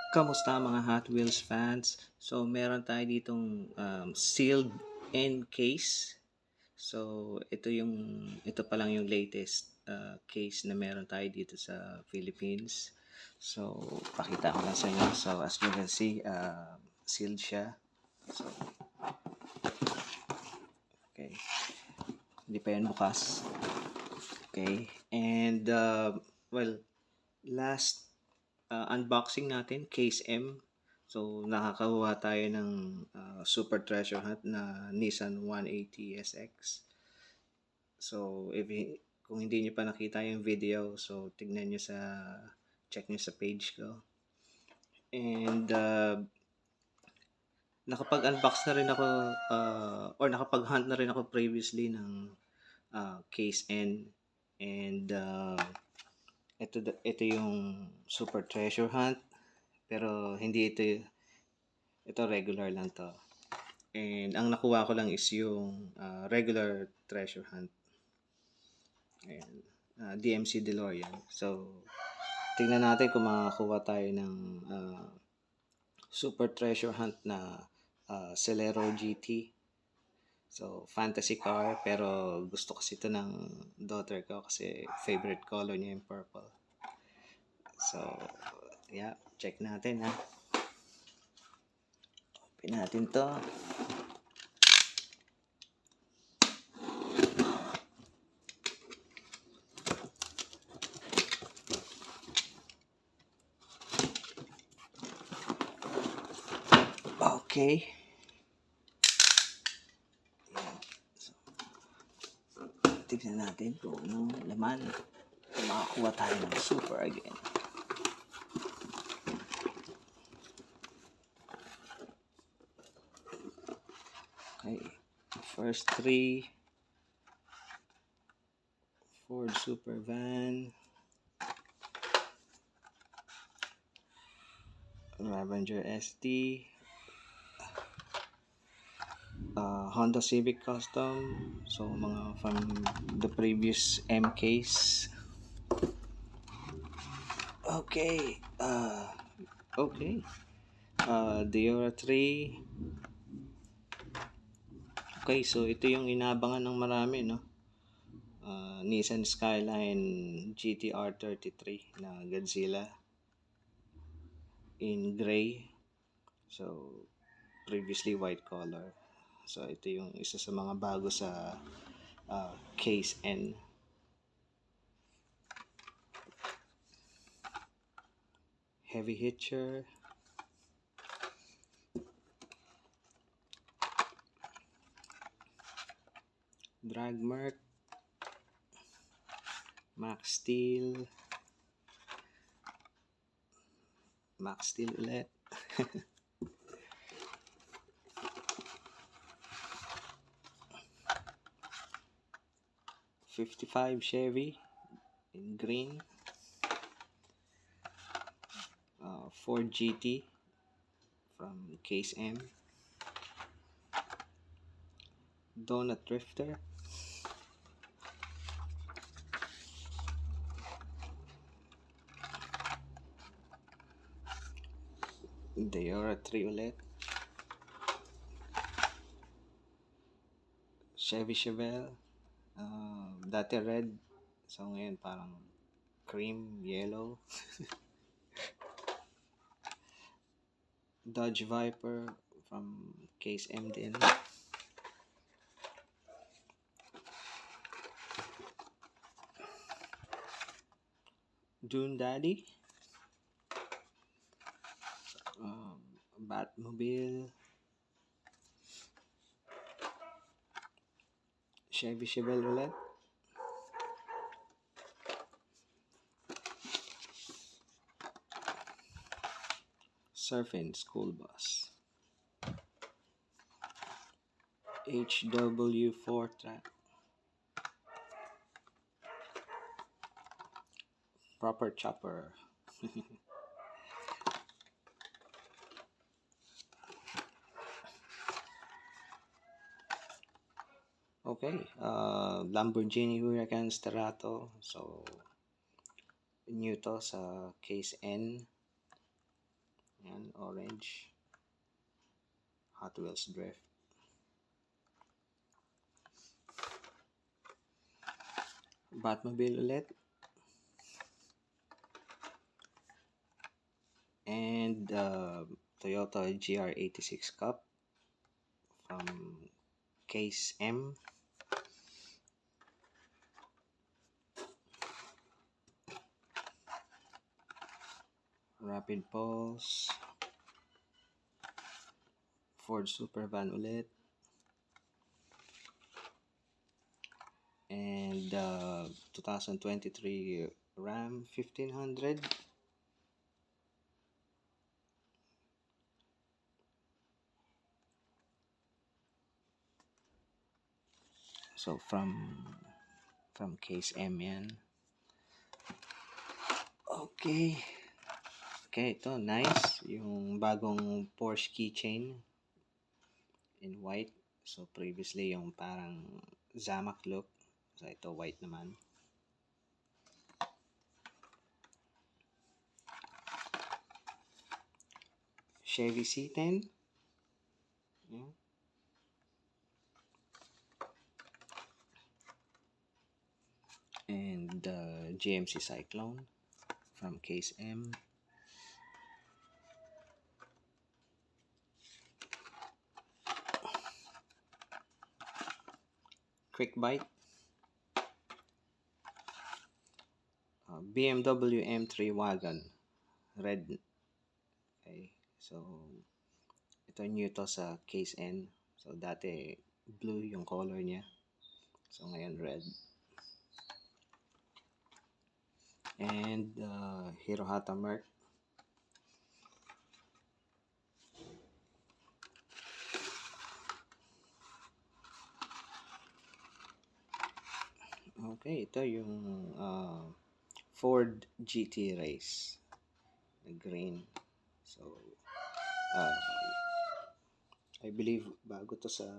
Kamusta mga Hot Wheels fans? So, meron tayo ditong sealed end case. So, ito pa lang yung latest case na meron tayo dito sa Philippines. So, pakita ko lang sa inyo. So, as you can see, sealed siya. So, okay. Hindi pa yan bukas. Okay. And, well, last unboxing natin, case M. So, nakakakuha tayo ng super treasure hunt na Nissan 180 SX. So, kung hindi nyo pa nakita yung video, so tignan nyo check nyo sa page ko. And, nakapag-unbox na rin ako, or nakapag-hunt na rin ako previously ng case N. And, ito yung super treasure hunt. Pero hindi ito regular lang to. And ang nakuha ko lang is yung regular treasure hunt. Ayan. DMC DeLorean. So, tingnan natin kung makakuha tayo ng super treasure hunt na Celero GT. So, fantasy car. Pero gusto kasi ito ng daughter ko kasi favorite color niya yung purple. So, yeah. Check natin ha. Open natin to. Okay. Tignan natin kung anong laman. Makakuha tayo ng super again. Okay. First three. Ford Super Van. Ravager ST. Honda Civic Custom. So, mga from the previous M case. Okay. Okay. Diora 3. Okay, so ito yung inabangan ng marami, no? Nissan Skyline GTR 33 na Godzilla in gray. So, previously white color. So, ito yung isa sa mga bago sa case N. Heavy hitcher. Drag Merc. Max Steel. Max Steel ulit. '55 Chevy in green. Ford GT from case M. Donut Drifter. Diora 3 ulit. Chevy Chevelle. Dati red. So ngayon parang cream, yellow. Dodge Viper from case M din. Dune Daddy. Batmobile. Chevy Chevelle ulit. Surfing School Bus. HW4 track. Proper Chopper. Okay, Lamborghini Huracan Sterato. So, new to sa case N. Yan, orange. Hot Wheels Drift. Batmobile ulit. And Toyota GR86 Cup from Case M. Rapid Pulse. Ford Supervan ulit. And 2023 Ram 1500. So from Case M yan. Okay. Okay, ito nice. Yung bagong Porsche keychain in white. So previously yung parang Zamac look. So ito white naman. Chevy C10. Yeah. And GMC Cyclone from Case M. Quick Bite. BMW M3 Wagon. Red. Okay. So, ito new to sa Case N. So, dati blue yung color niya. So, ngayon red. And Hirohata Merc. Okay, ito yung Ford GT Race. Green. So, I believe bago to sa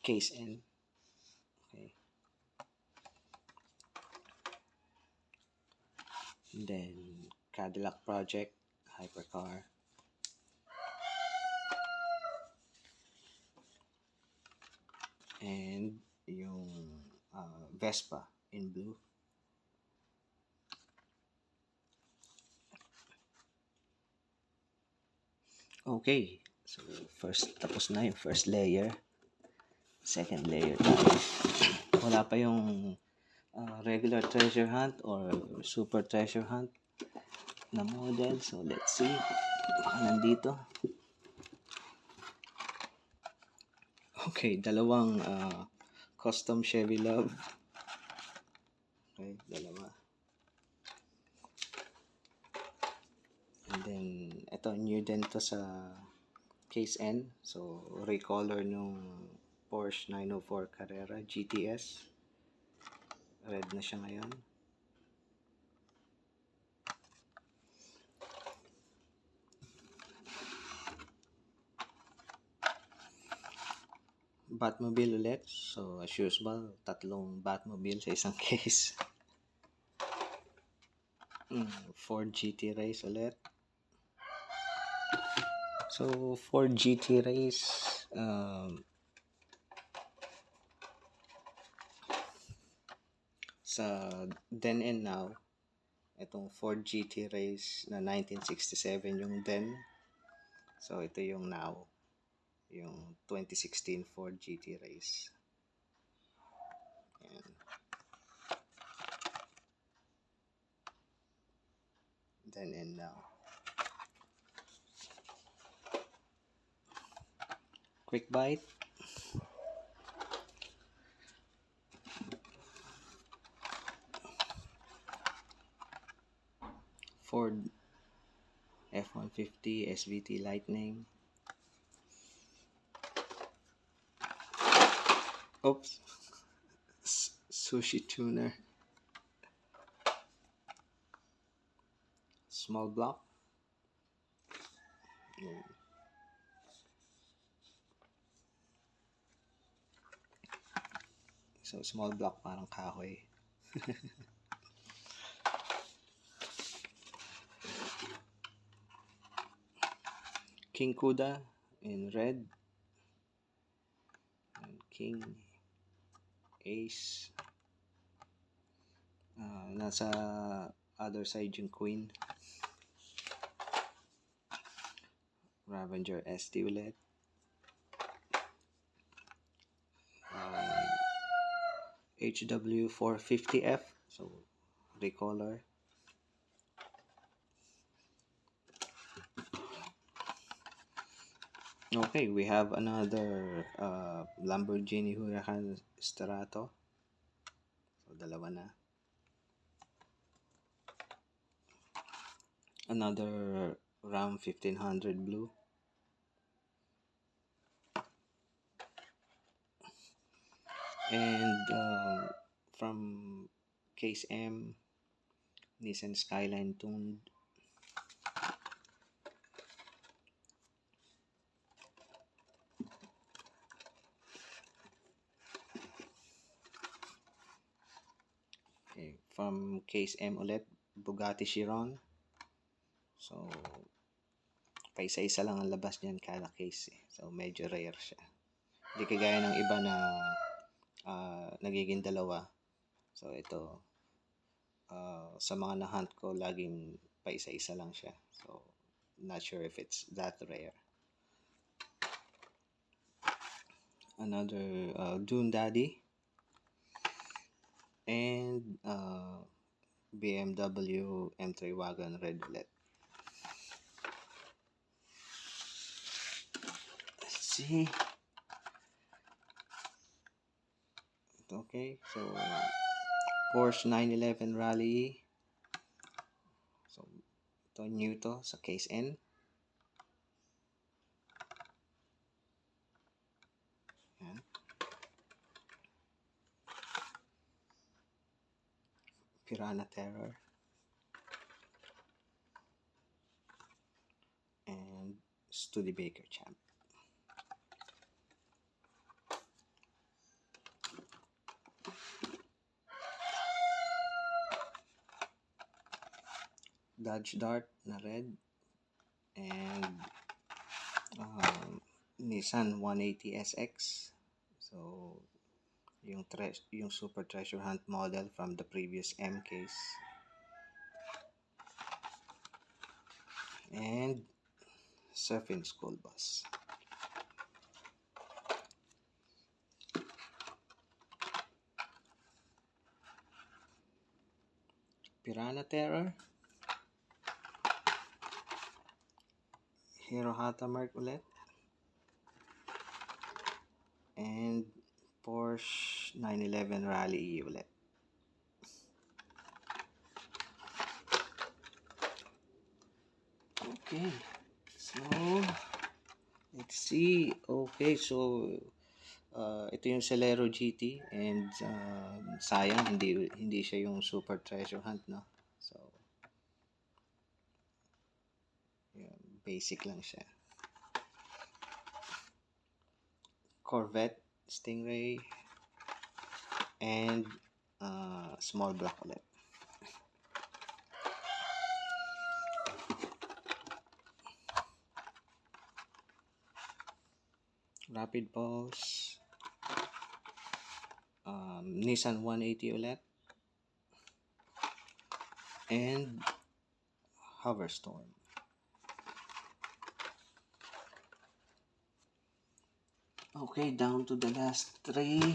Case N. Okay. And then, Cadillac Project, Hypercar. And yung Vespa in blue. Okay. So, tapos na yung first layer. Second layer. Wala pa yung regular treasure hunt or super treasure hunt na model. So, let's see. Baka nandito. Okay, dalawang custom Chevy Love. Okay, dalawa. And then, ito, new din to sa Case N. So, recolor nung Porsche 904 Carrera GTS. Red na siya ngayon. Batmobile ulit. So, as usual, tatlong Batmobile sa isang case. Ford GT Race ulit. So, Ford GT Race, sa then and now, itong Ford GT Race na 1967 yung then. So, ito yung now. Yung 2016 Ford GT Race. Ayan. Then and now. Quick Bite. Ford F-150 SVT Lightning. Oops. Sushi tuner. Small block. So, small block parang kahoy. King Kuda in red. And King, Ace. Nasa other side yung Queen. Ravager ST ulit. HW450F. So, recolor. Okay, we have another Lamborghini Huracan Sterato. So, dalawa na. Another Ram 1500 blue. And from Case M, Nissan Skyline tuned. Okay, from Case M ulit, Bugatti Chiron. So, paisa-isa lang ang labas niyan kada case. So, medyo rare siya. Hindi kagaya ng iba na nagiging dalawa. So, ito, sa mga na-hunt ko, laging paisa-isa lang siya. So, not sure if it's that rare. Another Dune Daddy. And BMW M3 Wagon Red ulit. Let's see. Okay, so Porsche 911 Rally. So, ito new to sa Case N. Yan. Piranha Terror. And Studebaker Champ. Dodge Dart na red. And Nissan 180 SX. So, yung Super Treasure Hunt model from the previous M case. And Surfing School Bus. Piranha Terror. Hero Hatamark ulit. And Porsche 911 Rally ulit. Okay. So, let's see. Okay, so ito yung Celero GT and sayang hindi siya yung Super Treasure Hunt, no? So, yeah, basic lang siya. Corvette Stingray and small block ulit. Rapid Pulse, Nissan 180 ulit, and Hoverstorm. Okay, down to the last three.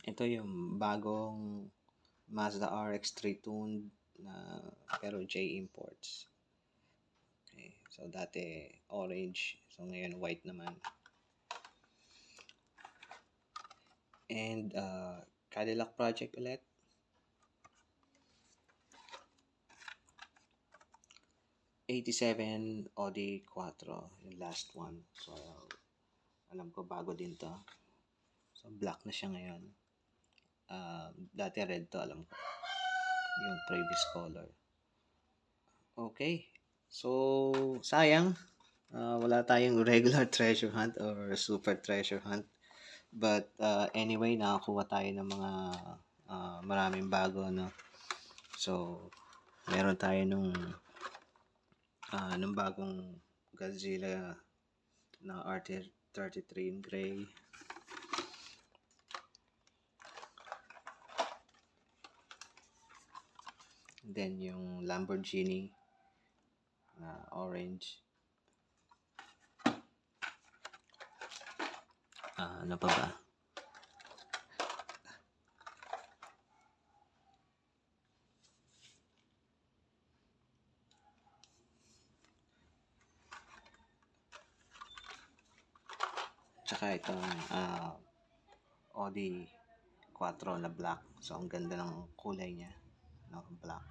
Ito yung bagong Mazda RX-3 tuned na pero J Imports. Okay, so dati orange, so ngayon white naman. And Cadillac Project ulit. '87 Audi Quattro, yung last one. So, alam ko bago din to. So, black na siya ngayon. Dati red to, alam ko. Yung previous color. Okay. So, sayang. Wala tayong regular treasure hunt or super treasure hunt. But, anyway, nakakuha tayo ng mga maraming bago, no? So, meron tayo nung ng bagong Godzilla na RT-33 in gray. Then yung Lamborghini na orange. Ano pa ba? Tsaka itong Audi Quattro na black. So, ang ganda ng kulay niya. No, black.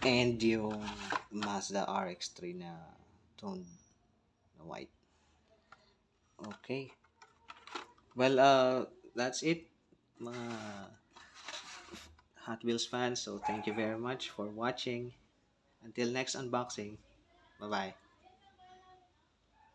And yung Mazda RX-3 na toned na white. Okay. Well, that's it, mga Hot Wheels fans. So, thank you very much for watching. Until next unboxing. Bye-bye.